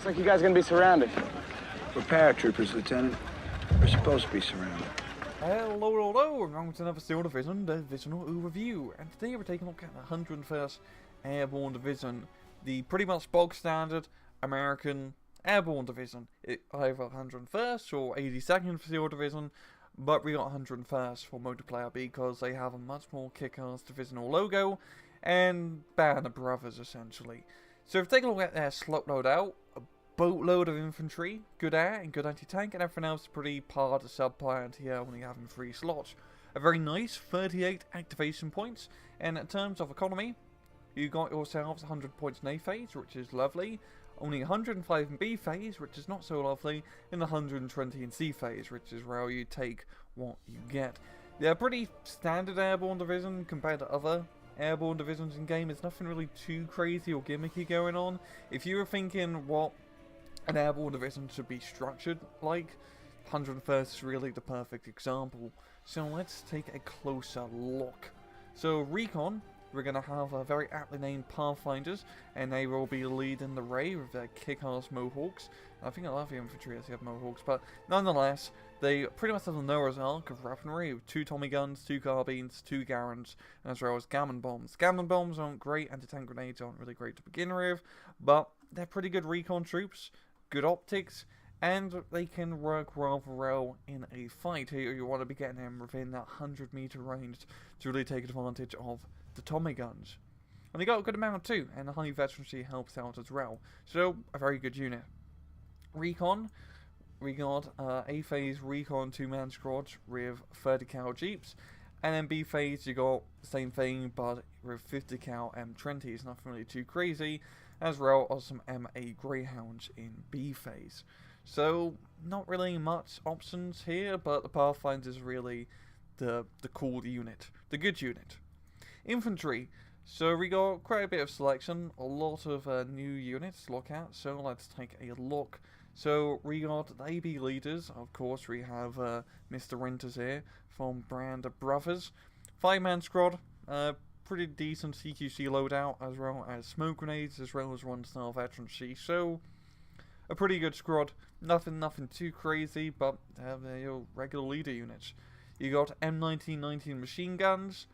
Looks like you guys are gonna be surrounded. We're paratroopers, Lieutenant. We're supposed to be surrounded. Hello, and welcome to another Steel Division Divisional Overview. And today we're taking a look at the 101st Airborne Division, the pretty much bog standard American Airborne Division. Either 101st or 82nd Steel Division, but we got 101st for multiplayer because they have a much more kick-ass divisional logo and Banner Brothers essentially. So if we take a look at their slot loadout, a boatload of infantry, good air and good anti-tank, and everything else is pretty par to subpar and here only having 3 slots. A very nice 38 activation points, and in terms of economy, you got yourselves 100 points in A phase, which is lovely, only 105 in B phase, which is not so lovely, and 120 in C phase, which is where you take what you get. They're a pretty standard airborne division compared to other airborne divisions in game. There's nothing really too crazy or gimmicky going on. If you were thinking what an airborne division should be structured like, 101st is really the perfect example. So let's take a closer look. So recon, we're going to have a very aptly named Pathfinders, and they will be leading the Ray with their kick-ass Mohawks. I think a lot of the infantry has Mohawks, but nonetheless, they pretty much have the Noah's Ark of weaponry with 2 Tommy guns, 2 carbines, 2 Garans, as well as Gammon bombs. Gammon bombs aren't great, anti-tank grenades aren't really great to begin with, but they're pretty good recon troops, good optics, and they can work rather well in a fight. Here you want to be getting them within that 100-meter range to really take advantage of the Tommy guns. And they got a good amount too, and the high veterancy helps out as well. So, a very good unit. Recon, we got A phase recon 2-man squads with 30 cal jeeps, and then B phase you got the same thing but with 50 cal M20s, nothing really too crazy, as well as some MA Greyhounds in B phase. So, not really much options here, but the Pathfinder is really the cool unit, the good unit. Infantry, so we got quite a bit of selection, a lot of new units to look at, so let's take a look. So we got the AB leaders, of course we have Mr. Winters here from Banner Brothers. 5-man squad, pretty decent CQC loadout, as well as smoke grenades, as well as 1-star veterancy, so a pretty good squad. Nothing too crazy, but they're your regular leader units. You got M1919 machine guns.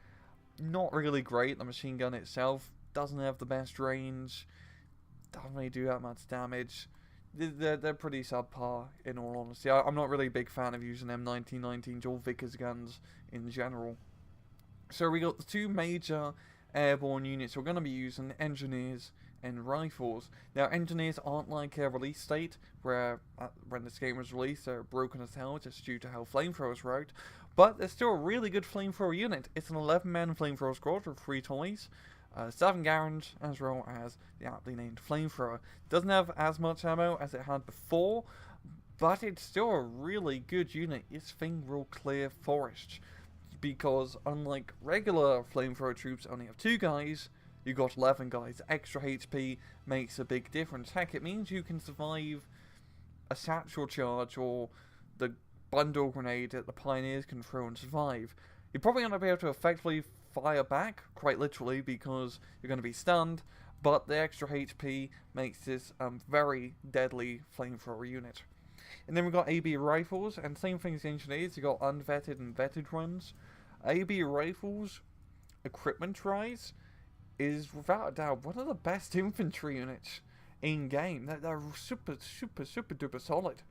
Not really great. The machine gun itself doesn't have the best range, doesn't really do that much damage. They're pretty subpar in all honesty. I'm not really a big fan of using M1919s or Vickers guns in general. So we got the 2 major airborne units we're going to be using, engineers and rifles. Now engineers aren't like a release state where when this game was released they're broken as hell just due to how flamethrowers worked, but they're still a really good flamethrower unit. It's an 11-man flamethrower squad with 3 Tommies, 7 Garans, as well as the aptly named flamethrower. Doesn't have as much ammo as it had before, but it's still a really good unit. This thing will clear forests, because unlike regular flamethrower troops only have 2 guys, you got 11 guys. Extra HP makes a big difference. Heck, it means you can survive a satchel charge or the bundle grenade that the Pioneers can throw and survive. You're probably going to be able to effectively fire back, quite literally, because you're going to be stunned, but the extra HP makes this very deadly flamethrower unit. And then we've got AB rifles, and same thing as engineers, you got unvetted and vetted ones. AB rifles, equipment-wise, is without a doubt one of the best infantry units in game. They're super duper solid.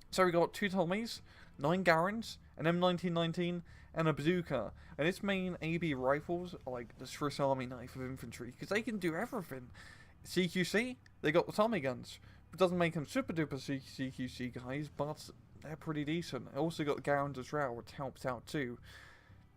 So we got 2 Tommies, 9 Garans, an M1919, and a bazooka. And its main AB rifles are like the Swiss Army knife of infantry, because they can do everything. CQC, they got the Tommy guns. It doesn't make them super duper CQC guys, but they're pretty decent. I also got the Garand as well, which helps out too.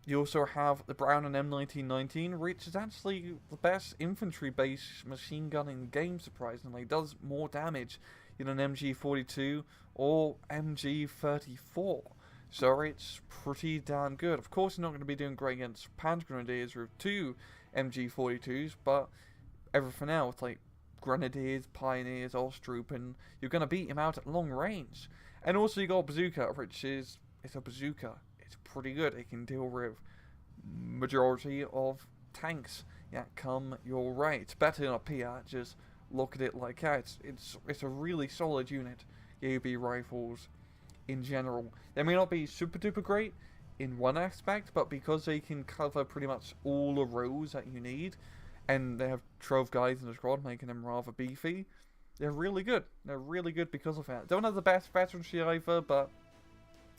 You also have the Brown and M1919, which is actually the best infantry-based machine gun in the game, surprisingly. It does more damage than an MG42 or MG34. So it's pretty damn good. Of course, you're not going to be doing great against Panzer Grenadiers with 2 MG42s, but everything else, like Grenadiers, Pioneers, Osttroop, you're going to beat him out at long range. And also you got Bazooka, which is, it's a bazooka. It's pretty good. It can deal with majority of tanks that come your way. It's better than a Piat, just look at it like that. It's a really solid unit, the AB rifles in general. They may not be super duper great in one aspect, but because they can cover pretty much all the rows that you need, and they have 12 guys in the squad, making them rather beefy, they're really good. They're really good because of that. Don't have the best veterancy either, but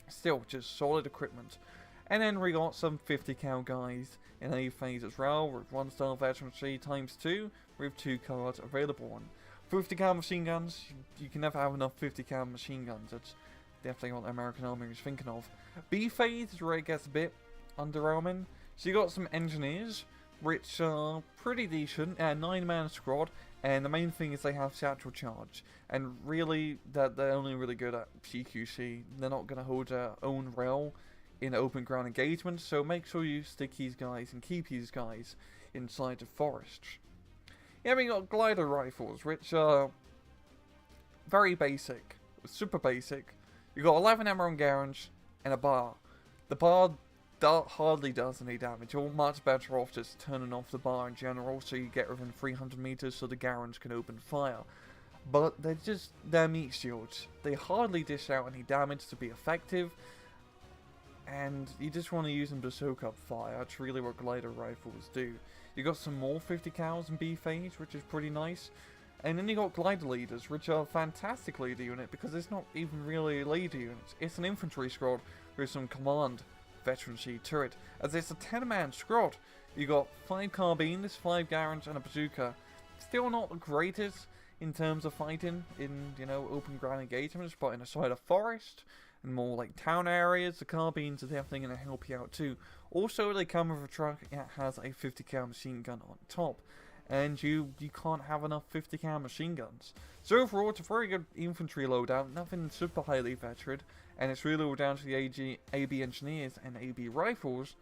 still, just solid equipment. And then we got some 50 cal guys in A phase as well, with 1-star veterancy times 2, with 2 cards available on. 50 cal machine guns, you can never have enough 50 cal machine guns. That's definitely what the American Army is thinking of. B phase is where it gets a bit underwhelming. So you got some engineers, which are pretty decent, 9-man squad, and the main thing is they have satchel charge. And really, that they're only really good at CQC. They're not going to hold their own rail in open ground engagement, so make sure you stick these guys and keep these guys inside the forest. Yeah, we got glider rifles, which are very basic, super basic. You got 11 ammo on Garage and a bar. The bar hardly does any damage. You're much better off just turning off the bar in general, so you get within 300 meters so the Garage can open fire. But they're meat shields. They hardly dish out any damage to be effective, and you just want to use them to soak up fire. That's really what glider rifles do. You got some more 50 cals in B phase, which is pretty nice. And then you got glider leaders, which are a fantastic leader unit because it's not even really a leader unit. It's an infantry squad with some command veterancy to it. As it's a 10-man squad, you got 5 carbines, 5 Garage, and a bazooka. Still not the greatest in terms of fighting in, open ground engagements, but in a side of forest and more like town areas, the carbines are definitely going to help you out too. Also, they come with a truck that has a 50 cal machine gun on top, and you can't have enough 50 cal machine guns. So overall, it's a very good infantry loadout, nothing super highly veteran, and it's really all down to the AB engineers and AB rifles,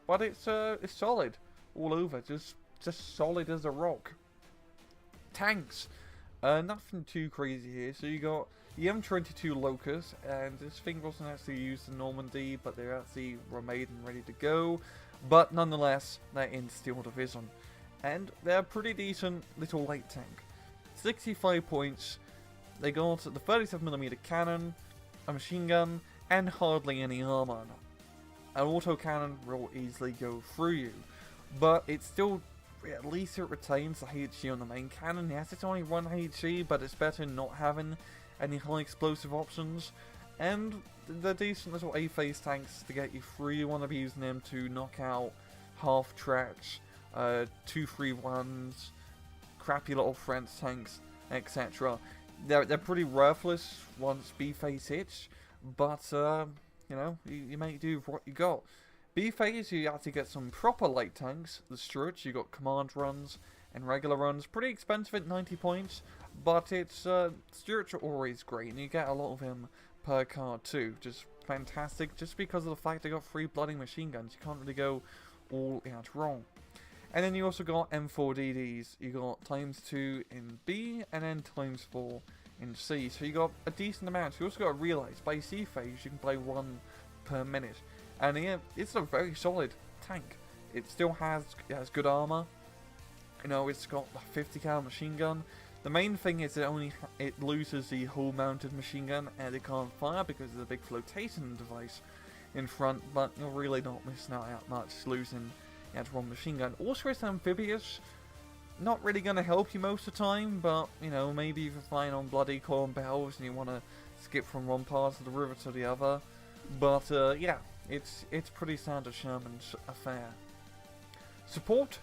but it's solid all over, just solid as a rock. Tanks, nothing too crazy here. So you got the M22 Locust, and this thing wasn't actually used in Normandy, but they actually were made and ready to go. But nonetheless, they're in Steel Division, and they're a pretty decent little light tank. 65 points. They got the 37mm cannon, a machine gun, and hardly any armor. An autocannon will easily go through you, but it's still, at least it retains the HE on the main cannon. Yes, it's only 1 HE, but it's better not having any high explosive options. And they're decent little A-phase tanks to get you through. You want to be using them to knock out half tracks, 2-3-1s, crappy little French tanks, etc. They're pretty worthless once B-phase hits, but you make do with what you got. B-phase, you actually get some proper light tanks. The Stuarts, you got command runs and regular runs. Pretty expensive at 90 points, but it's Stuarts are always great, and you get a lot of them per card too. Just fantastic, just because of the fact they got 3 bloody machine guns. You can't really go all out wrong. And then you also got M4DDs. You got ×2 in B, and then ×4 in C. So you got a decent amount. You also got to realise, by C phase, you can play 1 per minute. And yeah, it's a very solid tank. It still has good armor. It's got the 50 cal machine gun. The main thing is it loses the hull mounted machine gun and it can't fire because of the big flotation device in front, but you're really not missing out much losing that one machine gun. Also, it's amphibious. Not really going to help you most of the time, but maybe if you're flying on bloody corn bells and you want to skip from one part of the river to the other. But yeah, it's pretty standard Sherman's affair. Support,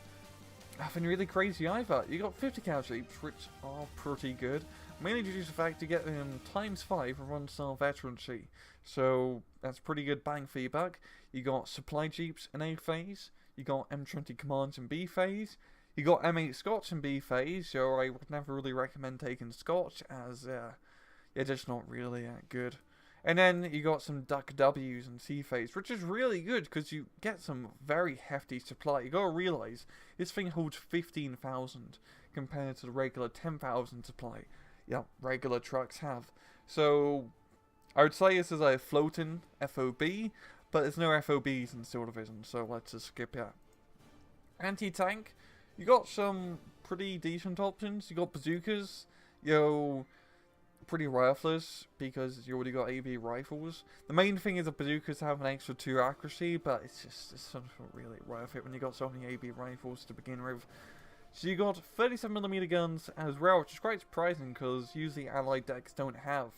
nothing really crazy either. You got 50 cal jeeps, which are pretty good, mainly due to the fact you get them ×5 for 1-star veterancy, so that's pretty good bang for your buck. You got supply jeeps in A phase, you got M20 commands in B phase, you got M8 Scots in B phase, so I would never really recommend taking Scots as they're just not really that good. And then you got some Duck W's in C phase, which is really good because you get some very hefty supply. You gotta realize this thing holds 15,000 compared to the regular 10,000 supply. Yeah, regular trucks have. So I would say this is a floating FOB, but there's no FOBs in Steel Division, so let's just skip that. Anti-tank, you got some pretty decent options. You got bazookas, yo, pretty worthless because you already got AB rifles. The main thing is the bazookas have an extra 2 accuracy, but it's not really worth it when you got so many AB rifles to begin with. So you got 37mm guns as well, which is quite surprising because usually allied decks don't have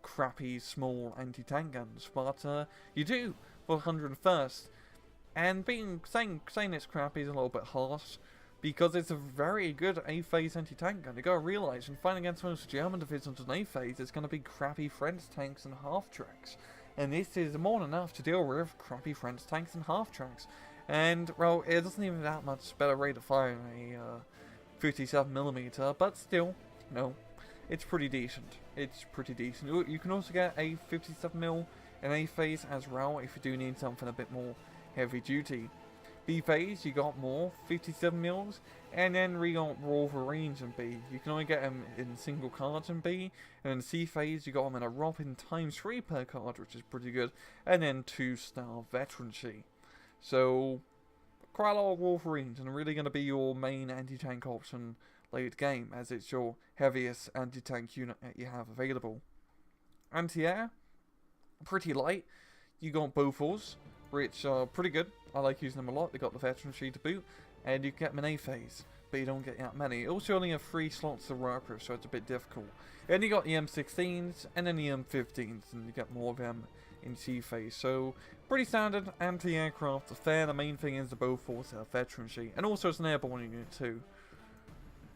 crappy small anti-tank guns, but you do for 101st. And saying it's crappy is a little bit harsh, because it's a very good A-phase anti-tank gun. You gotta realise, in fighting against most German divisions in A-phase, it's gonna be crappy French tanks and half-tracks. And this is more than enough to deal with crappy French tanks and half-tracks. And, well, it doesn't even that much better rate of fire than a 57mm, but still, no, it's pretty decent. It's pretty decent. You can also get a 57mm in A-phase as well if you do need something a bit more heavy duty. B phase, you got more 57mm, and then we got Wolverines in B. You can only get them in single cards in B, and in C phase, you got them in a Robin ×3 per card, which is pretty good, and then 2-star veterancy. So, quite a lot of Wolverines, and really going to be your main anti-tank option late game, as it's your heaviest anti-tank unit that you have available. Anti-air, pretty light. You got Bofors, which are pretty good. I like using them a lot. They got the veterancy to boot, and you can get them in A phase, but you don't get that many. Also only have 3 slots to work with, so it's a bit difficult. And you got the M16s, and then the M15s, and you get more of them in C phase. So pretty standard anti-aircraft affair. The main thing is the Bofors have veterancy, and also it's an airborne unit too.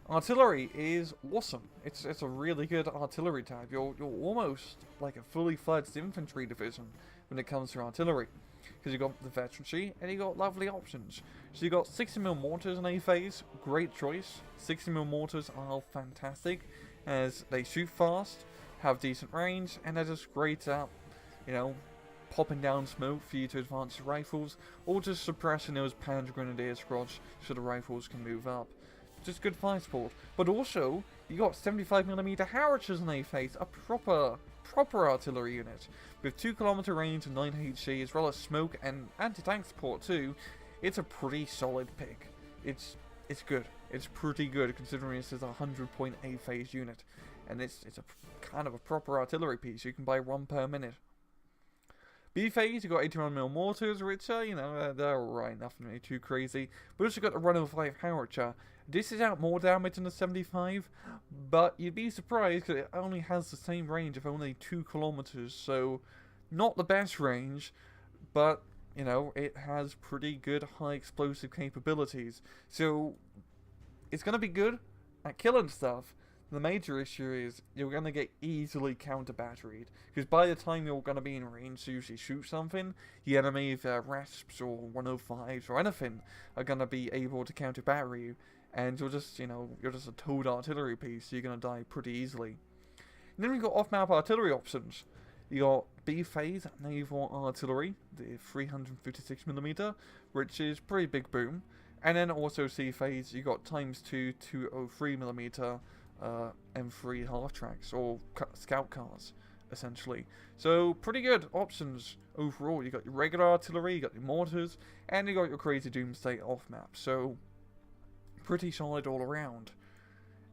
Artillery is awesome. It's a really good artillery type. You're almost like a fully fledged infantry division when it comes to artillery, because you got the veterancy and you got lovely options. So you got 60mm mortars in A phase, great choice. 60mm mortars are fantastic as they shoot fast, have decent range, and they're just great at, you know, popping down smoke for you to advance your rifles, or just suppressing those Panzer Grenadier squads so the rifles can move up. Just good fire support. But also, you got 75mm howitzers in A phase, a proper artillery unit with 2km range and 9 HE, as well as smoke and anti-tank support too. It's a pretty solid pick. It's good. It's pretty good considering this is a 100-point A phase unit, and it's a kind of a proper artillery piece. You can buy 1 per minute. B phase, you got 81mm mortars, which are, you know, they're alright, nothing really too crazy. But also got the 105 howitzer. This is out more damage than the 75, but you'd be surprised because it only has the same range of only 2 kilometers, so not the best range, but, you know, it has pretty good high explosive capabilities. So it's going to be good at killing stuff. The major issue is you're going to get easily counter-batteried, because by the time you're going to be in range to usually shoot something, the enemy, if RASPs or 105s or anything, are going to be able to counter-battery you, and you're just, you know, you're just a towed artillery piece, so you're going to die pretty easily. And then we've got off-map artillery options. You got B-phase naval artillery, the 356mm, which is pretty big boom, and then also C-phase, you got ×2 203mm M3 half-tracks, or scout cars, essentially. So, pretty good options overall. You got your regular artillery, you got your mortars, and you got your crazy doomsday off-map. So, pretty solid all around.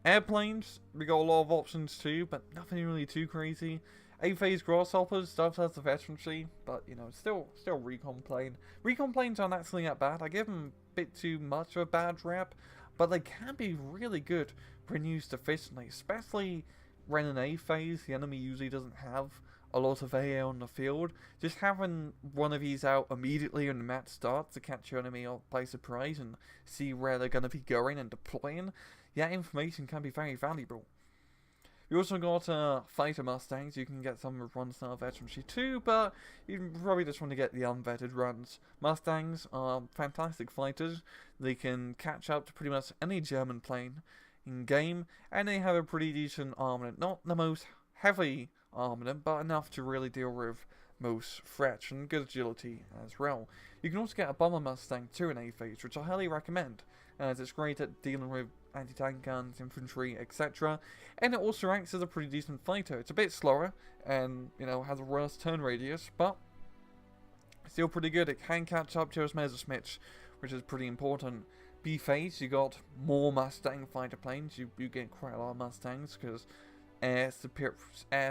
Airplanes, we got a lot of options too, but nothing really too crazy. A-phase grasshoppers, stuff has the veterancy, but, you know, still recon plane. Recon planes aren't actually that bad. I give them a bit too much of a bad rap, but they can be really good when used efficiently, especially when in A-phase the enemy usually doesn't have a lot of AA on the field. Just having one of these out immediately when the match starts to catch your enemy by surprise and see where they're going to be going and deploying, yeah, information can be very valuable. You also got fighter Mustangs. You can get some with 1-star veterancy too, but you probably just want to get the unvetted runs. Mustangs are fantastic fighters. They can catch up to pretty much any German plane in game, and they have a pretty decent armament. Not the most heavy armament, but enough to really deal with most threats, and good agility as well. You can also get a bomber Mustang too in A-phase, which I highly recommend, as it's great at dealing with anti-tank guns, infantry, etc. And it also acts as a pretty decent fighter. It's a bit slower, and, you know, has a worse turn radius, but still pretty good. It can catch up to its Messerschmitts, which is pretty important. B phase, you got more Mustang fighter planes. You get quite a lot of Mustangs because air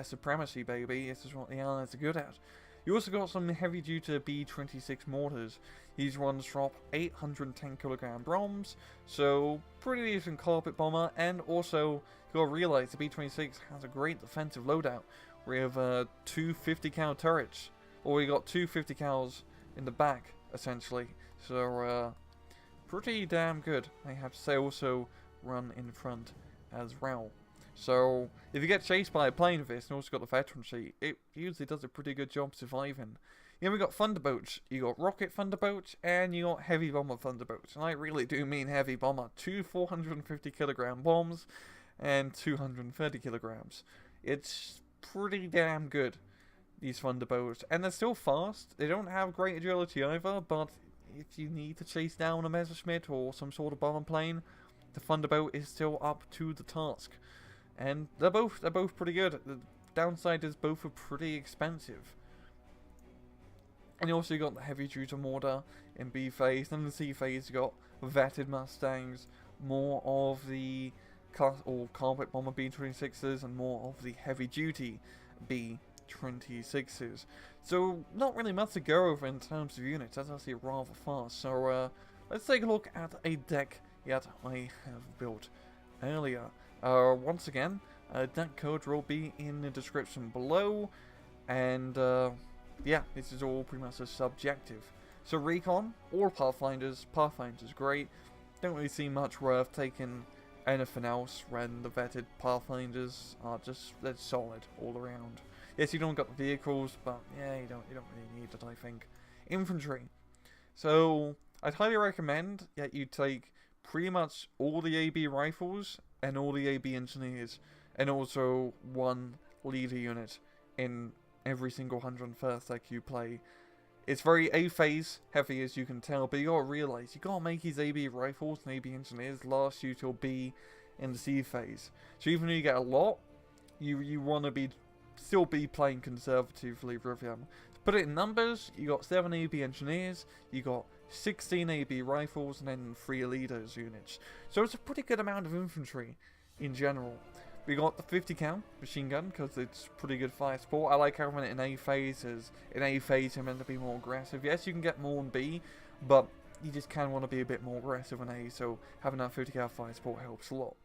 supremacy, baby. This is what the Allies are good at. You also got some heavy-duty B-26 mortars. These ones drop 810 kilogram bombs, so pretty decent carpet bomber. And also, you gotta realize the B-26 has a great defensive loadout. We have two 50 cal turrets, or we got two 50 cals in the back, essentially. So pretty damn good. I have to say, also run in front as well. So, if you get chased by a plane with this, and also got the veterancy, it usually does a pretty good job surviving. You know, we got thunderbolts, you got rocket thunderbolts, and you got heavy bomber thunderbolts. And I really do mean heavy bomber. Two 450 kilogram bombs, and 230 kilograms. It's pretty damn good, these thunderbolts. And they're still fast. They don't have great agility either, but if you need to chase down a Messerschmitt or some sort of bomber plane, the thunderbolt is still up to the task. And they're both pretty good. The downside is both are pretty expensive. And you also got the heavy duty mortar in B phase. Then in the C phase you got vetted Mustangs, more of the class or carpet bomber B-26s, and more of the heavy duty B-26s. So not really much to go over in terms of units. That's actually rather fast. So let's take a look at a deck that I have built earlier. Once again, deck code will be in the description below, and yeah, this is all pretty much subjective. So recon or Pathfinders. Pathfinders great. Don't really see much worth taking anything else when the vetted Pathfinders are just they're solid all around. Yes, you don't got the vehicles, but yeah, you don't really need it, I think. Infantry. So I'd highly recommend that you take pretty much all the AB rifles and all the AB engineers, and also one leader unit in every single 101st deck you play. It's very A phase heavy, as you can tell, but you gotta realize you gotta make these AB rifles and AB engineers last you till B in the C phase. So even though you get a lot, you wanna still be playing conservatively with them. To put it in numbers, you got 7 AB engineers, you got 16 AB rifles, and then 3 leaders units. So it's a pretty good amount of infantry in general. We got the 50 cal machine gun because it's pretty good fire support. I like having it in A phase, as in A phase you're meant to be more aggressive. Yes, you can get more in B, but you just kind of want to be a bit more aggressive in A, so having that 50 cal fire support helps a lot.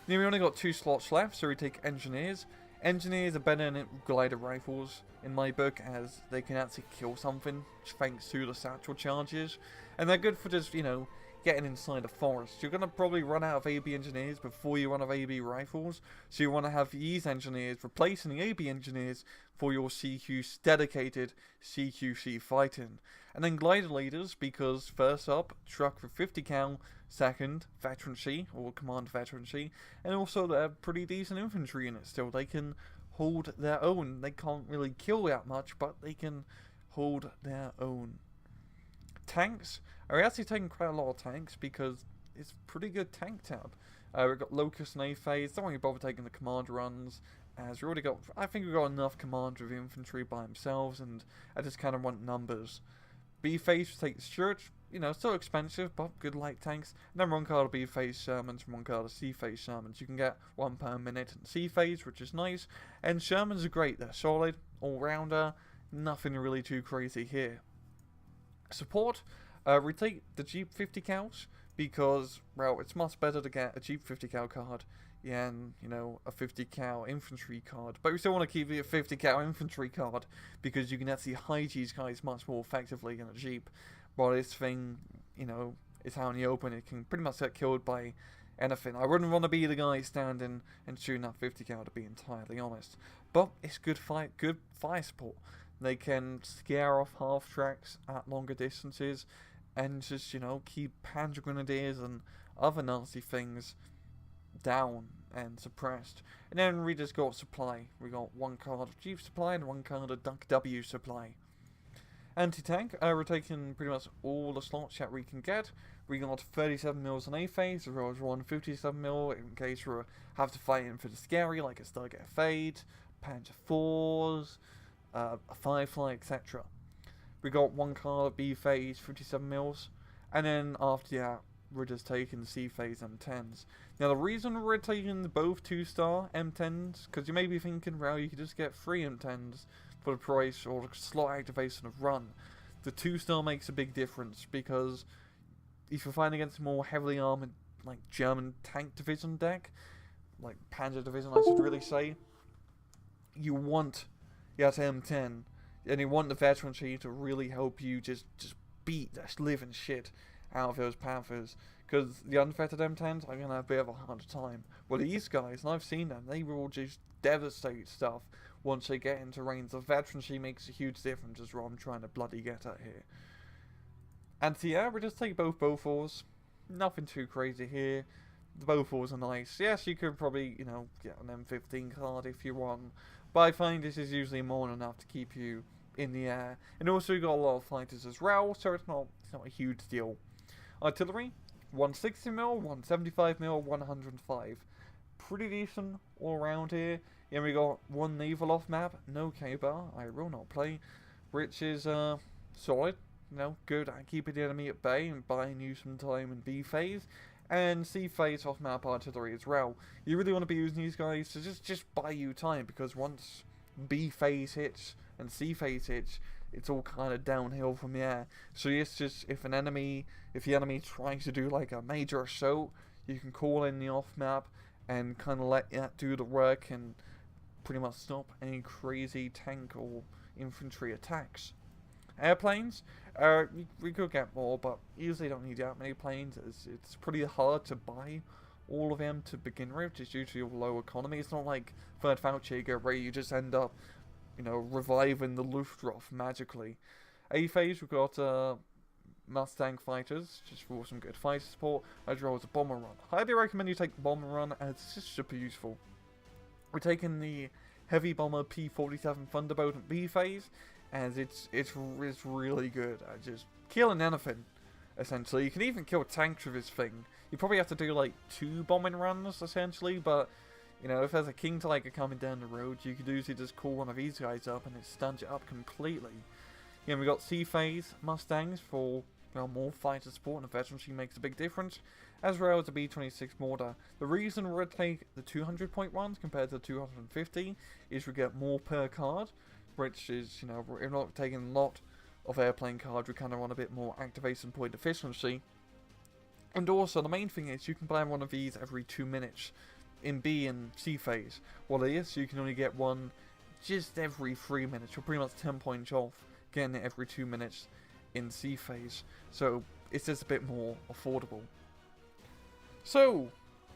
Then we only got 2 slots left, so we take engineers. Engineers are better than glider rifles in my book, as they can actually kill something thanks to the satchel charges, and they're good for just, you know, getting inside the forest. You're going to probably run out of AB engineers before you run out of AB rifles, so you want to have these engineers replacing the AB engineers for your CQ dedicated CQC fighting. And then glider leaders, because first up, truck for 50 cal, second, veterancy, or command veterancy, and also they're pretty decent infantry units still. They can hold their own. They can't really kill that much, but they can hold their own. Tanks. We're actually taking quite a lot of tanks because it's pretty good tank tab. We've got Locust and A phase. Don't really bother taking the command runs, as we already got. I think we've got enough command with infantry by themselves, and I just kind of want numbers. B phase take the Stuart. You know, still expensive, but good light tanks. And then one card of B phase Shermans and one card of C phase Shermans. You can get 1 per minute in C phase, which is nice. And Shermans are great. They're solid, all rounder. Nothing really too crazy here. Support. We take the Jeep 50 cals because, well, it's much better to get a Jeep 50 cal card than, you know, a 50 cal infantry card. But we still want to keep it a 50 cal infantry card because you can actually hide these guys much more effectively than a Jeep. But this thing, you know, is out in the open. It can pretty much get killed by anything. I wouldn't want to be the guy standing and shooting that 50 cal, to be entirely honest. But it's good fire support. They can scare off half tracks at longer distances, and just, you know, keep Panzer Grenadiers and other Nazi things down and suppressed. And then we just got supply. We got 1 card of Jeep supply and 1 card of Dunk W supply. Anti-tank, we're taking pretty much all the slots that we can get. We got 37 mils in A phase, as well as 157 mil in case we have to fight in for the scary, like a Stargate Fade, Panzer 4s, a Firefly, etc. We got 1 card B phase, 57 mils, And then after that, we're just taking C-Phase M10s. Now the reason we're taking both 2-star M10s, because you may be thinking, well, you could just get 3 M10s for the price or slot activation of run. The 2-star makes a big difference, because if you're fighting against a more heavily armoured, like German tank division deck, like Panzer division I should really say, you want that M10, and you want the veterancy to really help you just beat the living shit out of those Panthers, because the unfettered M10s are going to have a bit of a hard time. Well, these guys, and I've seen them, they will just devastate stuff once they get into range. The veterancy makes a huge difference, is what I'm trying to bloody get at here. And so yeah, we just take both Bofors. Nothing too crazy here. The Bofors are nice. Yes, you could probably, you know, get an M15 card if you want, but I find this is usually more than enough to keep you in the air. And also you got a lot of fighters as well, so it's not a huge deal. Artillery, 160mm, 175mm, 105. Pretty decent all around here. Then we got one naval off map, no K-bar, I will not play, which is solid, you know, good at keeping the enemy at bay and buying you some time in B phase. And C phase off map artillery as well. You really want to be using these guys to just buy you time, because once B phase hits and C phase hits, it's all kind of downhill from there. So it's just, if the enemy tries to do like a major assault, you can call in the off map and kind of let that do the work and pretty much stop any crazy tank or infantry attacks. Airplanes, we could get more, but usually don't need that many planes. It's pretty hard to buy all of them to begin with, just due to your low economy. It's not like Third Fallschirmjäger where you just end up, you know, reviving the Luftwaffe magically. A phase, we've got Mustang fighters, just for some good fighter support, as well as a bomber run. Highly recommend you take the bomber run, as it's just super useful. We're taking the heavy bomber P-47 Thunderbolt in B phase, as it's really good at just killing anything, essentially. You can even kill tanks with this thing. You probably have to do like 2 bombing runs, essentially, but you know, if there's a King Tiger coming down the road, you could usually just call one of these guys up and it stuns it up completely. Yeah, we got C-Phase Mustangs for, well, more fighter support, and the veterancy makes a big difference, as well as the B-26 mortar. The reason we're take the 200 point ones compared to the 250 is we get more per card, which is, you know, we're not taking a lot of airplane cards, we kind of want a bit more activation point efficiency. And also, the main thing is you can buy one of these every 2 minutes in B and C phase. While this, you can only get one just every 3 minutes. You're pretty much 10 points off getting it every 2 minutes in C phase. So it's just a bit more affordable. So,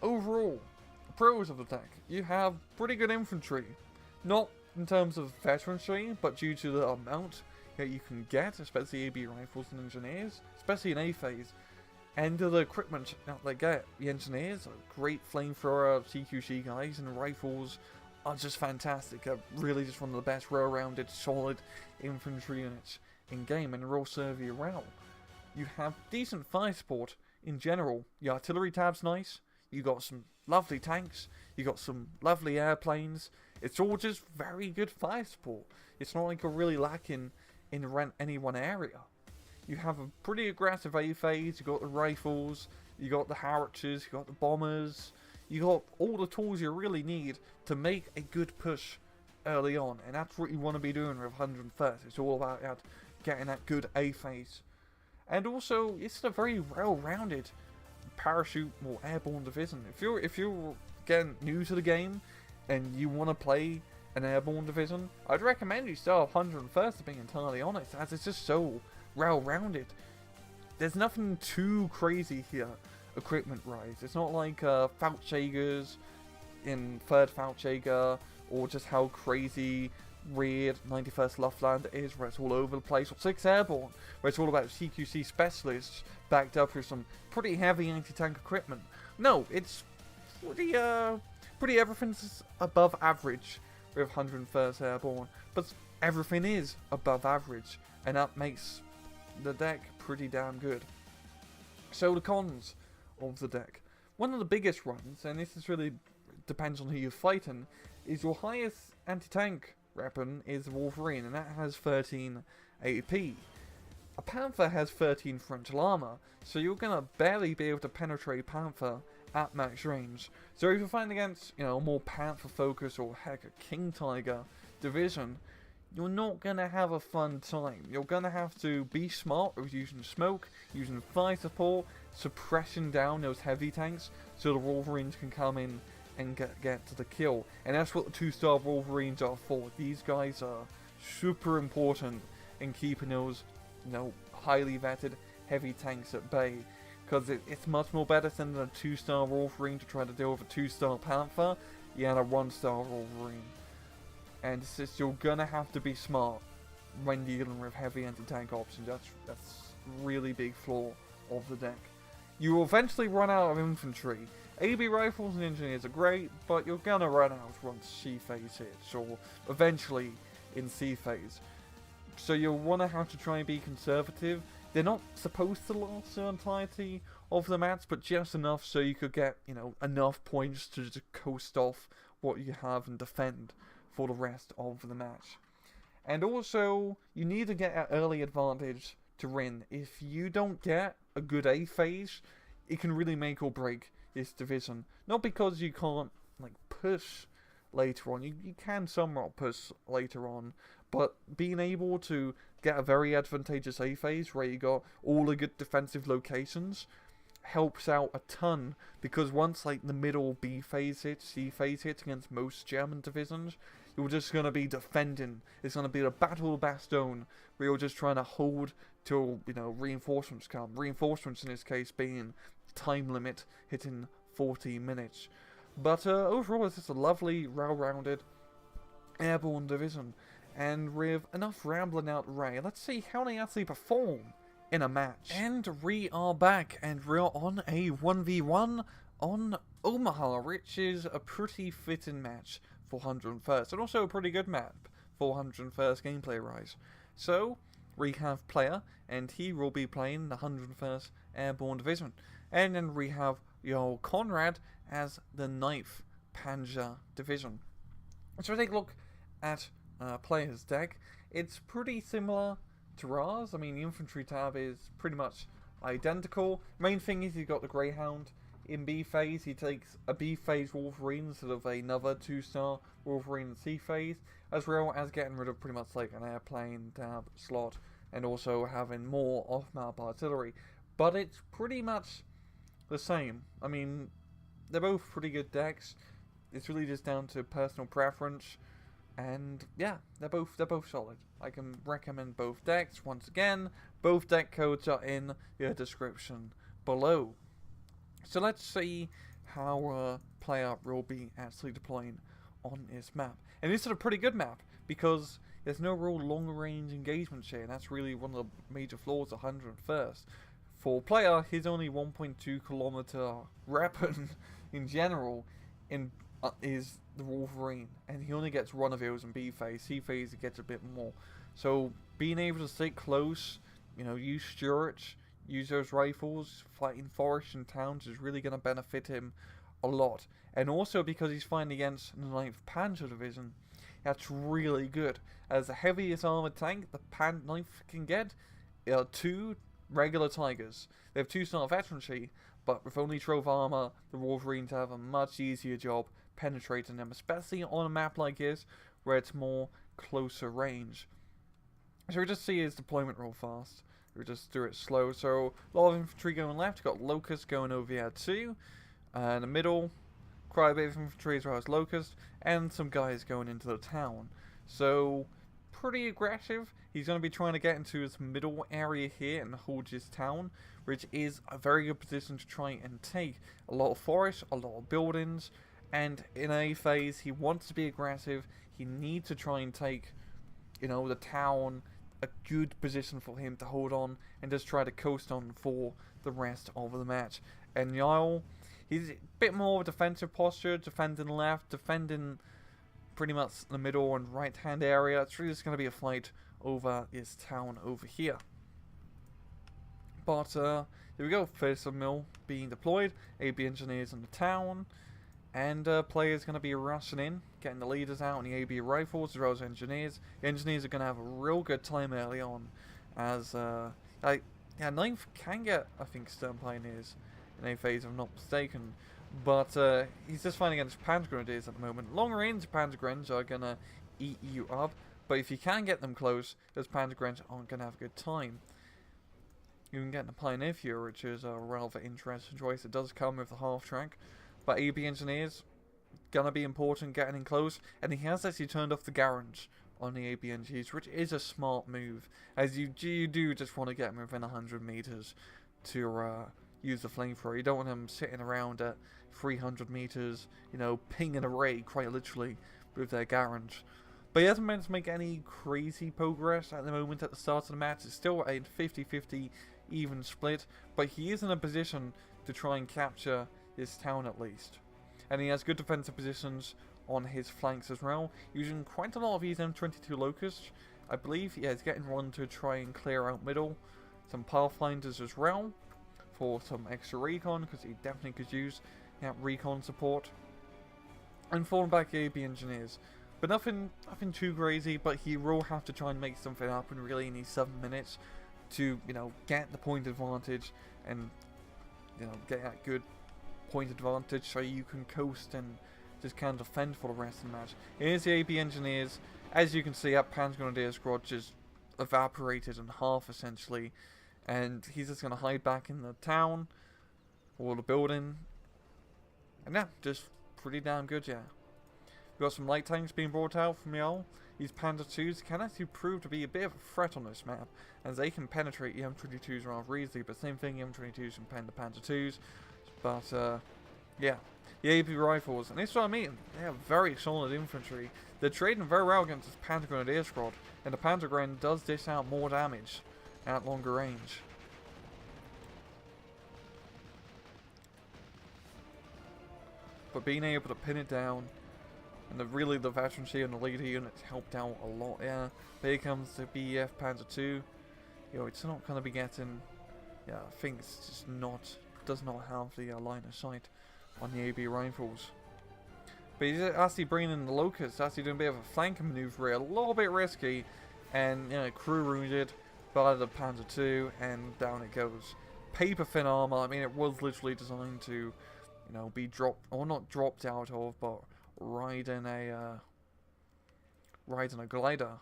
overall, the pros of the deck. You have pretty good infantry. Not in terms of veterancy, but due to the amount that you can get, especially AB rifles and engineers, especially in A phase. And the equipment that they get, the engineers are great flamethrower CQC guys, and the rifles are just fantastic. They're really just one of the best well-rounded, solid infantry units in game, and they're all serve you well. You have decent fire support in general. Your artillery tab's nice. You got some lovely tanks. You got some lovely airplanes. It's all just very good fire support. It's not like you're really lacking in any one area. You have a pretty aggressive A phase, you got the rifles, you got the howitzers, you got the bombers, you got all the tools you really need to make a good push early on, and that's what you want to be doing with 101st. It's all about that, getting that good A phase. And also, it's a very well-rounded parachute or airborne division. If you're getting new to the game and you want to play an airborne division, I'd recommend you start 101st, to be entirely honest, as it's just so well-rounded. There's nothing too crazy here, equipment-wise. It's not like Fallschirmjägers in 3rd Fallschirmjäger, or just how crazy weird 91st Luftland is, where it's all over the place, or 6th Airborne, where it's all about CQC specialists backed up with some pretty heavy anti-tank equipment. No, it's pretty everything's above average with 101st Airborne, but everything is above average, and that makes the deck pretty damn good. So the cons of the deck. One of the biggest ones, and this is really depends on who you're fighting, is your highest anti-tank weapon is Wolverine, and that has 13 AP. a Panther has 13 frontal armor, so you're gonna barely be able to penetrate Panther at max range. So if you're fighting against, you know, more Panther focus or heck, a King Tiger division, you're not gonna have a fun time. You're gonna have to be smart with using smoke, using fire support, suppressing down those heavy tanks so the Wolverines can come in and get to the kill. And that's what the 2-star Wolverines are for. These guys are super important in keeping those, you know, highly vetted heavy tanks at bay. Because it's much more better than a 2-star Wolverine to try to deal with a 2-star Panther. You had a 1-star Wolverine. And it's just, you're gonna have to be smart when dealing with heavy anti-tank options. That's really big flaw of the deck. You will eventually run out of infantry. AB rifles and engineers are great, but you're gonna run out once C phase hits, or eventually in C phase. So you'll wanna have to try and be conservative. They're not supposed to last the entirety of the match, but just enough so you could get, you know, enough points to just coast off what you have and defend for the rest of the match. And also, you need to get an early advantage to win. If you don't get a good A phase, it can really make or break this division. Not because you can't, like, push later on. You can somewhat push later on, but being able to get a very advantageous A phase where you got all the good defensive locations helps out a ton, because once, like, the middle B phase hits, C phase hits against most German divisions, you're just going to be defending. It's going to be the Battle of Bastogne, where you're just trying to hold till, you know, reinforcements come. Reinforcements in this case being time limit, hitting 40 minutes. But overall, it's just a lovely, well-rounded Airborne division. And with enough rambling out Ray, let's see how they actually perform in a match. And we are back, and we're on a 1v1 on Omaha, which is a pretty fitting match for 101st, and also a pretty good map for 101st gameplay-wise. So, we have Player, and he will be playing the 101st Airborne Division. And then we have your Conrad as the 9th Panzer Division. So, take a look at Player's deck. It's pretty similar to ours. I mean, the infantry tab is pretty much identical. Main thing is you've got the Greyhound. In B phase, he takes a B phase Wolverine instead of another 2-star Wolverine in C phase, as well as getting rid of pretty much like an airplane tab slot, and also having more off-map artillery. But it's pretty much the same. I mean, they're both pretty good decks. It's really just down to personal preference, and yeah, they're both solid. I can recommend both decks. Once again, both deck codes are in the description below. So let's see how Player will be actually deploying on this map. And this is a pretty good map, because there's no real long-range engagements here, and that's really one of the major flaws of 101st. For Player, his only 1.2 kilometer weapon in general is the Wolverine, and he only gets one of those in B phase. C phase, he gets a bit more. So being able to stay close, you know, use Stuart, use those rifles, fighting forests and towns is really going to benefit him a lot. And also because he's fighting against the 9th Panzer Division, that's really good. As the heaviest armored tank the 9th can get are 2 regular Tigers. They have 2-star veterancy, but with only Trove armor, the Wolverines have a much easier job penetrating them, especially on a map like this, where it's more closer range. So we just see his deployment real fast. We just do it slow. So a lot of infantry going left. Got Locust going over here too. In the middle, quite a bit of infantry as well as Locust, and some guys going into the town. So pretty aggressive. He's going to be trying to get into his middle area here and hold his town, which is a very good position to try and take. A lot of forest, a lot of buildings, and in A phase he wants to be aggressive. He needs to try and take, you know, the town. A good position for him to hold on and just try to coast on for the rest of the match. And Niall, he's a bit more of a defensive posture, defending left, defending pretty much the middle and right hand area. It's really just going to be a fight over this town over here. But here we go, First Mill being deployed, AB engineers in the town, and Players going to be rushing in, getting the leaders out on the AB rifles as well as engineers. The engineers are going to have a real good time early on, as like yeah, ninth can get I think Stern Pioneers in a phase if I'm not mistaken, but he's just fighting against Panzer Grenadiers at the moment. Long range Panzer Grenadiers are gonna eat you up, but if you can get them close, those Panzer Grenadiers aren't gonna have a good time. You can get the Pioneer Fuhrer, which is a rather interesting choice. It does come with the half track, but AB Engineers gonna be important getting in close, and he has actually turned off the Garand on the AB Engineers, which is a smart move, as you do just want to get them within 100 meters to use the flamethrower. You don't want them sitting around at 300 meters, you know, pinging array quite literally with their Garand. But he hasn't managed to make any crazy progress at the moment at the start of the match. It's still a 50-50 even split, but he is in a position to try and capture this town at least. And he has good defensive positions on his flanks as well, using quite a lot of his M22 Locusts. I believe, yeah, he's getting one to try and clear out middle. Some Pathfinders as well, for some extra recon, because he definitely could use that recon support. And falling back AB Engineers. But nothing too crazy, but he will have to try and make something happen really in these 7 minutes to, you know, get the point advantage and, you know, get that good point advantage so you can coast and just kind of defend for the rest of the match. Here's the AB Engineers. As you can see, that Panzer Grenadier squad just evaporated in half essentially, and he's just going to hide back in the town or the building. And yeah, just pretty damn good, yeah. We've got some light tanks being brought out from y'all. These Panzer IIs can actually prove to be a bit of a threat on this map, as they can penetrate the M22s rather easily, but same thing, M22s can pen the Panzer IIs. But, yeah. The AB rifles, and this is what I mean, they have very solid infantry. They're trading very well against this Panzer Grenadier squad, and the Panzer Gren does dish out more damage at longer range. But being able to pin it down, and really the veterancy and the leader units helped out a lot, yeah. But here comes the BEF Panzer II. You know, it's not going to be getting, yeah, I think it's just not, does not have the line of sight on the AB rifles. But he's actually bringing in the Locusts, actually doing a bit of a flanking maneuver here, a little bit risky, and, you know, crew wounded by the Panzer II, and down it goes. Paper thin armor, I mean, it was literally designed to, you know, be dropped, or not dropped out of, but ride in a glider.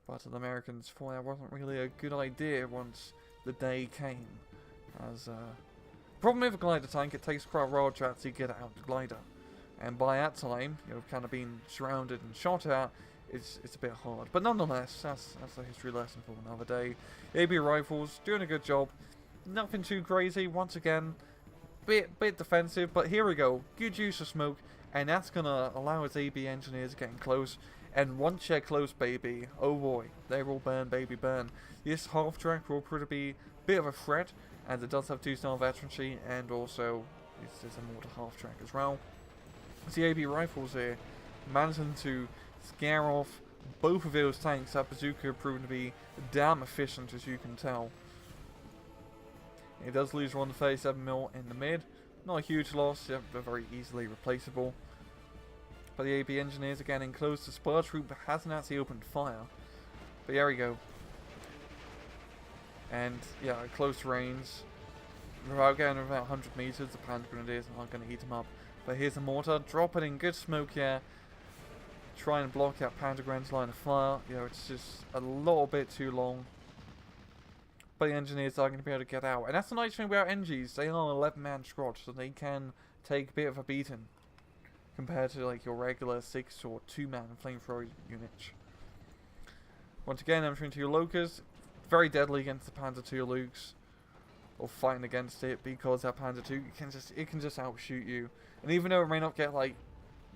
But the Americans thought that wasn't really a good idea once the day came. As problem with a glider tank, it takes quite a while to actually get out the glider, and by that time, you know, kind of being surrounded and shot at, it's a bit hard. But nonetheless, that's a history lesson for another day. AB rifles doing a good job, nothing too crazy. Once again, bit defensive, but here we go. Good use of smoke, and that's gonna allow his AB engineers getting close. And once they're close, baby, oh boy, they will burn, baby, burn. This half track will prove to be a bit of a threat, and it does have 2-star veterancy, and also it's a mortar half track as well. The AB rifles here managing to scare off both of those tanks. That bazooka have proven to be damn efficient, as you can tell. It does lose 137mm in the mid. Not a huge loss, they're very easily replaceable. But the AB engineers are getting close. The Spur troop hasn't actually opened fire. But here we go. And yeah, close range. Without getting about 100 meters, the Panzer Grenadiers aren't going to eat them up. But here's the mortar, drop it in good smoke here. Try and block that Panzer Gren's line of fire. You know, it's just a little bit too long. But the engineers are going to be able to get out. And that's the nice thing about NGs. They are an 11-man squad, so they can take a bit of a beating compared to like your regular 6 or 2-man flamethrower units. Once again, M22 Locusts, very deadly against the Panzer II Lukes, or fighting against it, because that Panzer II can just outshoot you. And even though it may not get like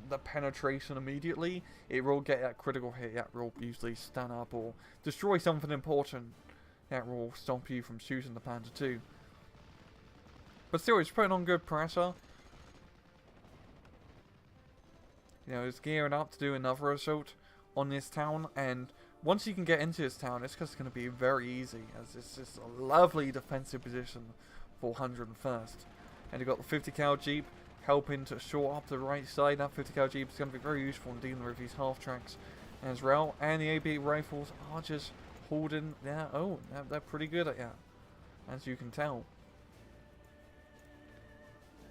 the penetration immediately, it will get that critical hit that will usually stun up or destroy something important that will stop you from shooting the Panzer II. But still, it's putting on good pressure. You know, it's gearing up to do another assault on this town, and once you can get into this town, it's just going to be very easy, as it's just a lovely defensive position for 101st. And you've got the 50 cal Jeep helping to shore up the right side. That 50 cal Jeep is going to be very useful in dealing with these half tracks as well. And the AB rifles are just holding. Yeah, oh, they're pretty good at that, as you can tell.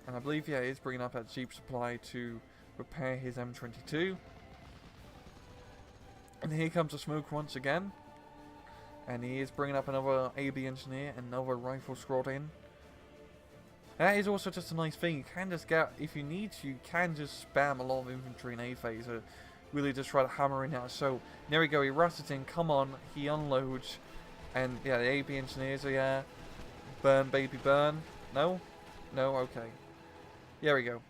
And I believe, yeah, he's bringing up that cheap supply to repair his M22. And here comes the smoke once again. And he is bringing up another AB engineer, another rifle squad in. That is also just a nice thing. You can just get, if you need to, you can just spam a lot of infantry in A phase. Really just try to hammer in now. So, there we go, he rushes in, come on, he unloads. And yeah, the AB engineers are, yeah. Burn, baby, burn. No? No? Okay. There we go.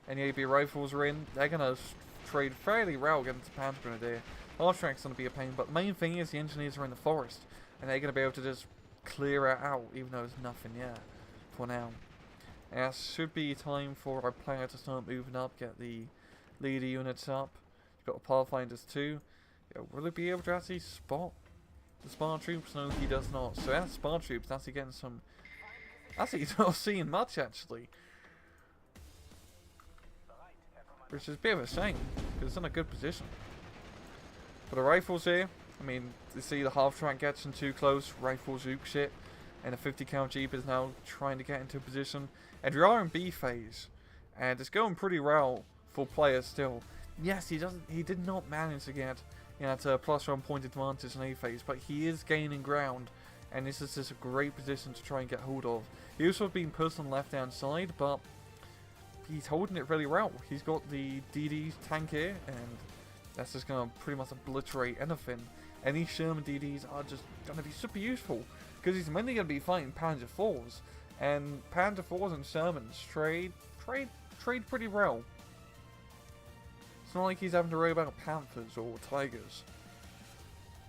And the AB rifles are in. They're going to trade fairly well against the Panther Grenadier. Half track's going to be a pain, but the main thing is the engineers are in the forest. And they're going to be able to just clear it out, even though there's nothing there for now. And it should be time for our player to start moving up, get the leader units up. You've got the Pathfinders too. Yeah, will he be able to actually spot the Spartan troops? No, he does not. So that's Spartan troops, actually getting some... Actually, not seeing much, actually. Which is a bit of a shame, because it's in a good position. But the rifles here, I mean, you see the half track gets in too close, rifles zook shit, and a 50 cal Jeep is now trying to get into position. And we are in B phase, and it's going pretty well for players still. Yes, he did not manage to get, you know, to a +1 point advantage in A phase, but he is gaining ground, and this is just a great position to try and get hold of. He also being pushed on the left hand side, but he's holding it really well. He's got the DD tank here, and that's just going to pretty much obliterate anything. Any Sherman DDs are just going to be super useful, because he's mainly going to be fighting Panzer IVs, and Panzer IVs and Shermans trade pretty well. It's not like he's having to worry about Panthers or Tigers.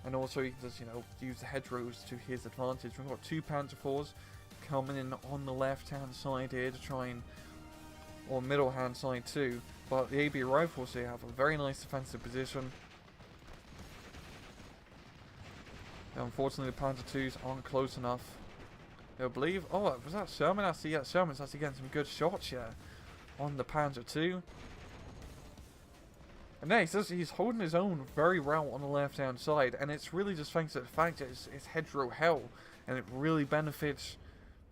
And also he can just, you know, use the hedgerows to his advantage. We've got 2 Panzer IVs coming in on the left hand side here to try and, or middle hand side too. But the AB rifles here have a very nice defensive position. And unfortunately the Panzer IIs aren't close enough. I believe, oh, was that Sherman? Actually, yeah, Sherman's actually getting some good shots here on the Panzer II. And there, he's holding his own very well on the left hand side, and it's really just thanks to the fact that it's hedgerow hell, and it really benefits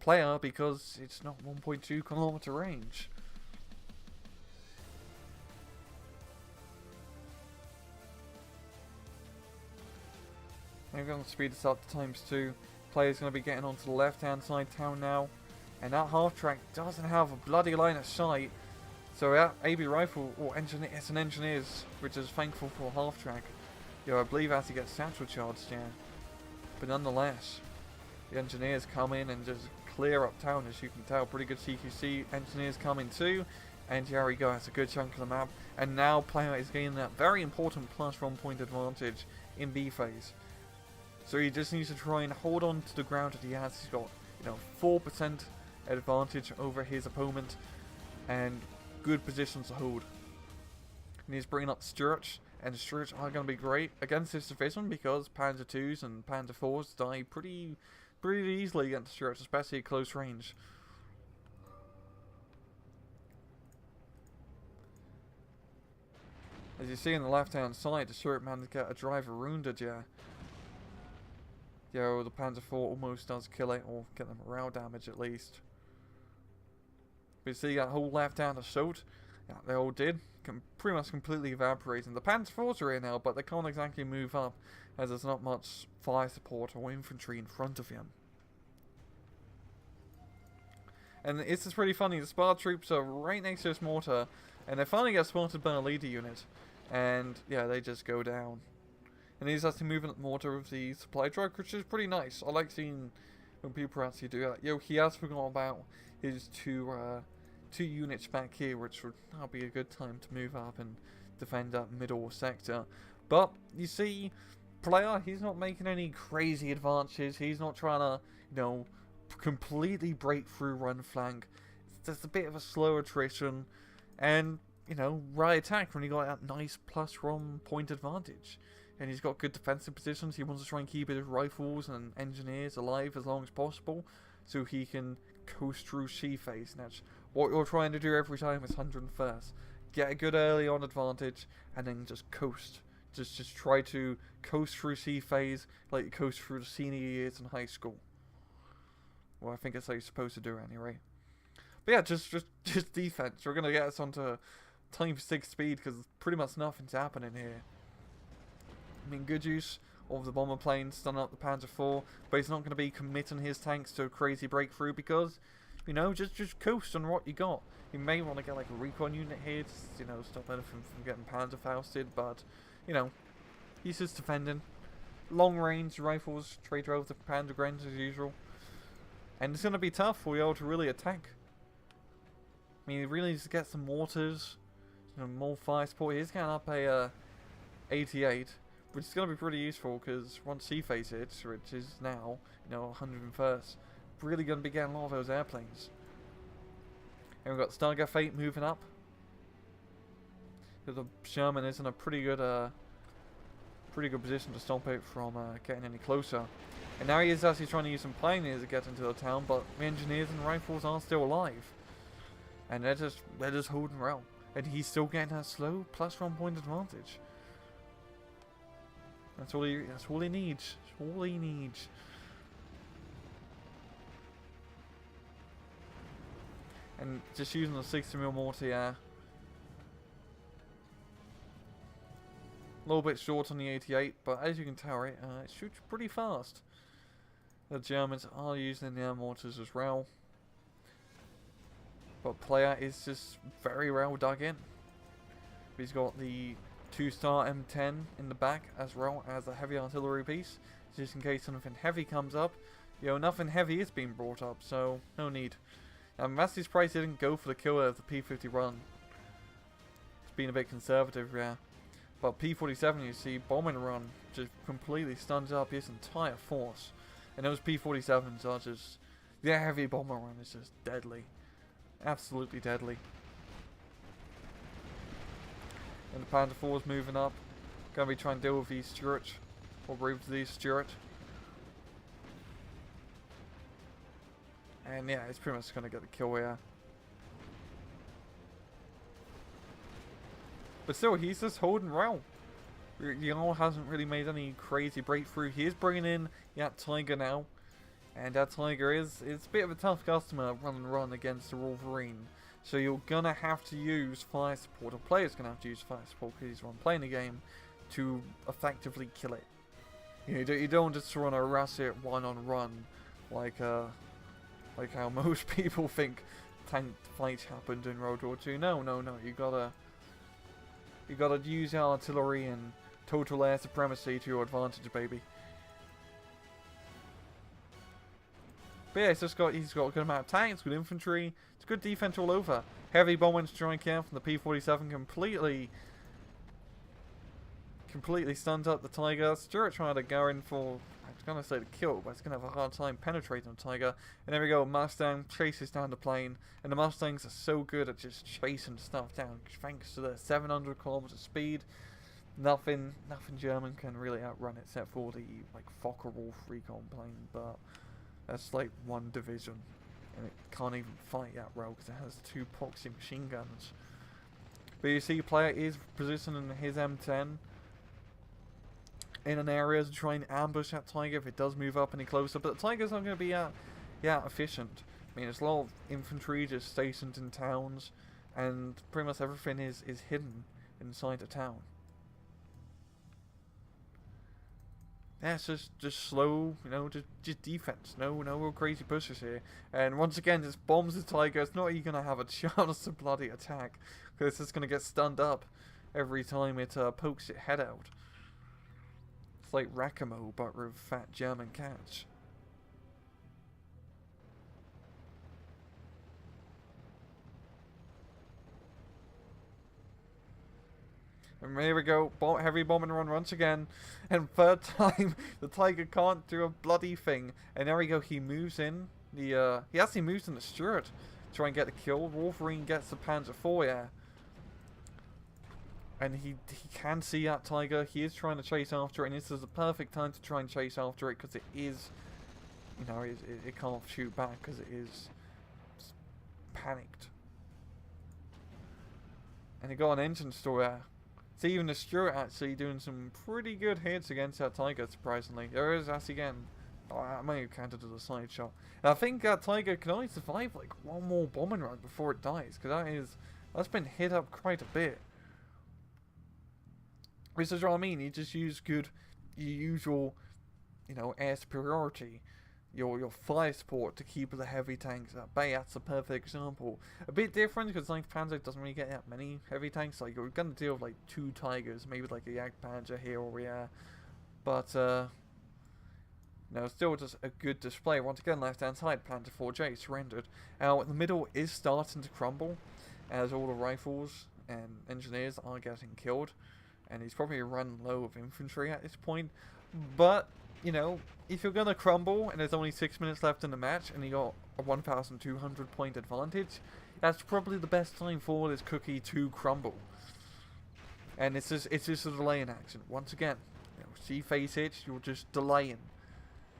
player because it's not 1.2 kilometer range. I'm going to speed this up to _2. Player's going to be getting onto the left hand side town now, and that half track doesn't have a bloody line of sight. So that AB rifle, or engineer, it's an engineers, which is thankful for half track. You know, I believe as he gets satchel charged, yeah. But nonetheless, the engineers come in and just clear up town, as you can tell. Pretty good CQC engineers coming too. And here we go, that's a good chunk of the map. And now player is gaining that very important +1 point advantage in B phase. So he just needs to try and hold on to the ground that he has. He's got, you know, 4% advantage over his opponent, and good positions to hold. And he's bringing up Stuarts, and the Stuarts are going to be great against this division because Panzer IIs and Panzer IVs die pretty easily against Stuarts, especially at close range. As you see on the left hand side, the Stuart managed to get a driver wounded, yeah. Yo, the Panzer IV almost does kill it, or get them morale damage at least. But you see that whole left hand assault, yeah, they all did, pretty much completely evaporating. The Panzer IVs are here now, but they can't exactly move up, as there's not much fire support or infantry in front of him. And it's just pretty funny, the Spartan troops are right next to this mortar, and they finally get spotted by a leader unit, and yeah, they just go down. And he's actually moving up mortar with the supply truck, which is pretty nice. I like seeing when people actually do that. Yo, he has forgotten about his two units back here, which would now be a good time to move up and defend that middle sector. But you see, player, he's not making any crazy advances. He's not trying to, you know, completely break through run flank. It's just a bit of a slow attrition, and you know, right attack when he got that nice +1 point advantage. And he's got good defensive positions. He wants to try and keep his rifles and engineers alive as long as possible, so he can coast through C phase. And that's what you're trying to do every time with 101st. Get a good early on advantage, and then just coast Just try to coast through C phase like you coast through the senior years in high school. Well, I think that's how you're supposed to do it anyway. But yeah, just defense. We're gonna get us onto time 6 speed because pretty much nothing's happening here. I mean, good use of the bomber plane stunning up the Panzer IV, but he's not going to be committing his tanks to a crazy breakthrough because, you know, just coast on what you got. You may want to get like a recon unit here to, you know, stop anything from getting Panzerfausted, but, you know, he's just defending. Long range rifles, trade over the Panzergrens as usual. And it's going to be tough for you all to really attack. I mean, he really needs to get some mortars, you know, more fire support. He's getting up a 88. Which is going to be pretty useful because once sea phase hits, which is now, you know, 101st, really going to be getting a lot of those airplanes. And we've got Stargate Fate moving up. The Sherman is in a pretty good position to stop it from getting any closer. And now he is actually trying to use some pioneers to get into the town, but the engineers and rifles are still alive. And they're just holding well. And he's still getting that slow +1 point advantage. That's all he needs. That's all he needs. And just using the 60mm mortar, yeah. A little bit short on the 88, but as you can tell, it shoots pretty fast. The Germans are using their mortars as well. But player is just very well dug in. He's got the 2-star M10 in the back as well as a heavy artillery piece, just in case anything heavy comes up. You know, nothing heavy is being brought up, so no need. Massey's Price didn't go for the killer of the P-51. It's been a bit conservative, yeah. But P-47, you see, bombing run just completely stuns up his entire force. And those P-47s are just, their heavy bomber run is just deadly. Absolutely deadly. And the Panzer IV is moving up. Gonna be trying to deal with these Stuart. Or with these Stuart. And yeah, it's pretty much gonna get the kill here. But still, he's just holding well. Divisional hasn't really made any crazy breakthrough. He is bringing in that Tiger now. And that Tiger is a bit of a tough customer run against the Wolverine. So you're gonna have to use fire support, or player's gonna have to use fire support because he's the one playing the game, to effectively kill it. You don't just want to rush it run like how most people think tank fights happened in World War II. No, you gotta use your artillery and total air supremacy to your advantage, baby. But yeah, he's got a good amount of tanks, good infantry. It's good defense all over. Heavy bombing strike out from the P-47 completely stuns up the Tiger. Stuart trying to go in for, I was going to say the kill, but it's going to have a hard time penetrating the Tiger. And there we go, Mustang chases down the plane. And the Mustangs are so good at just chasing stuff down, thanks to their 700 kilometers speed. Nothing German can really outrun it, except for the Fokker-Wolf recon plane, but that's like one division, and it can't even fight that well because it has 2 proxy machine guns. But you see, player is positioning his M10 in an area to try and ambush that Tiger if it does move up any closer. But the Tiger's not going to be efficient. I mean, there's a lot of infantry just stationed in towns, and pretty much everything is hidden inside the town. Yeah, it's just slow, you know, just defense. No real crazy pushes here. And once again, just bombs the Tiger. It's not even going to have a chance to bloody attack, because it's just going to get stunned up every time it pokes its head out. It's like Rakamo, but with fat German cats. And here we go, heavy bombing run once again. And third time, the Tiger can't do a bloody thing. And there we go, he moves in. He actually moves in the Stuart to try and get the kill. Wolverine gets the Panzer IV, yeah. And he can see that Tiger. He is trying to chase after it. And this is the perfect time to try and chase after it, because it is, you know, it can't shoot back because it is panicked. And he got an engine store there. See, even the Stuart actually doing some pretty good hits against that Tiger, surprisingly. There is actually again. Oh, I may have counted as a side shot. And I think that Tiger can only survive like one more bombing run before it dies, because that's been hit up quite a bit. Which is what I mean. You just use your usual, air superiority, your fire support to keep the heavy tanks at bay. That's a perfect example. A bit different because like Panzer doesn't really get that many heavy tanks. Like you're gonna deal with like 2 Tigers, maybe like a Jagdpanzer here or there, but still just a good display. Once again, left hand side, Panzer 4J surrendered. Now the middle is starting to crumble as all the rifles and engineers are getting killed, and he's probably run low of infantry at this point. But if you're gonna crumble and there's only 6 minutes left in the match and you got a 1,200 point advantage, that's probably the best time for this cookie to crumble. And it's just a delay in action. Once again, see phase hits, you're just delaying.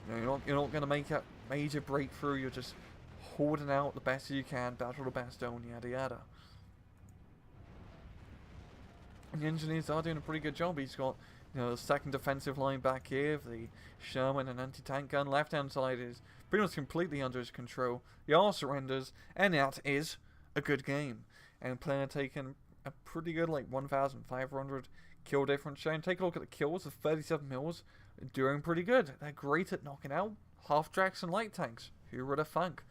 You're not gonna make a major breakthrough. You're just holding out the best you can, battle the best own, yada yada. And the engineers are doing a pretty good job. He's got the second defensive line back here, the Sherman and anti-tank gun. Left hand side is pretty much completely under his control. The R surrenders, and that is a good game. And player taking a pretty good 1,500 kill difference. And take a look at the kills of 37 mils. Doing pretty good. They're great at knocking out half-tracks and light tanks. Who would have thunk?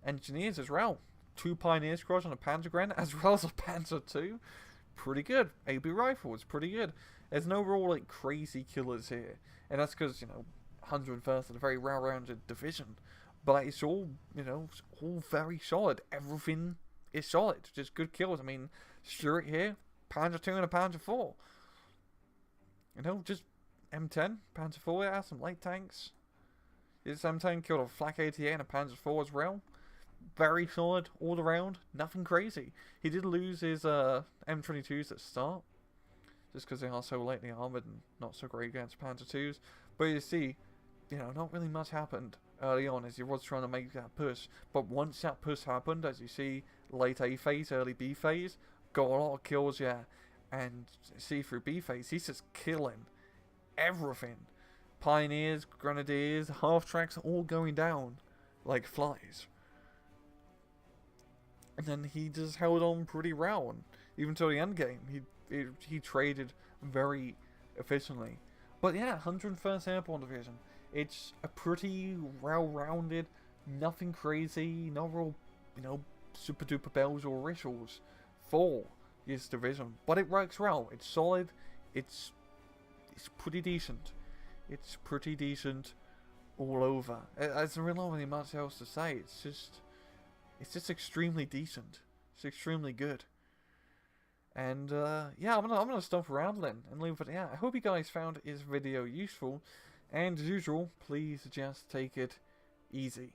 Engineers as well. 2 Pioneer squads on a Panzer Gren as well as a Panzer II. Pretty good. AB rifles, pretty good. There's no real crazy killers here. And that's because, 101st is a very well-rounded division. But it's all, it's all very solid. Everything is solid. Just good kills. I mean, Stuart here, Panzer II and a Panzer IV. Just M10, Panzer IV, it has some light tanks. This M10 killed a Flak 88 and a Panzer IV as well. Very solid all around, nothing crazy. He did lose his M22s at the start, just because they are so lightly armoured and not so great against Panzer IIs. But you see, not really much happened early on as he was trying to make that push. But once that push happened, as you see, late A phase, early B phase, got a lot of kills, yeah. And see through B phase, he's just killing everything. Pioneers, Grenadiers, half-tracks, all going down like flies. And then he just held on pretty well, and even till the end game, he traded very efficiently. But yeah, 101st Airborne Division. It's a pretty well-rounded, nothing crazy, no real, super duper bells or whistles for this division. But it works well. It's solid. It's pretty decent. It's pretty decent all over. There's really not really much else to say. It's just extremely decent. It's extremely good. And yeah, I'm gonna stop rambling and leave it. Yeah, I hope you guys found this video useful. And as usual, please just take it easy.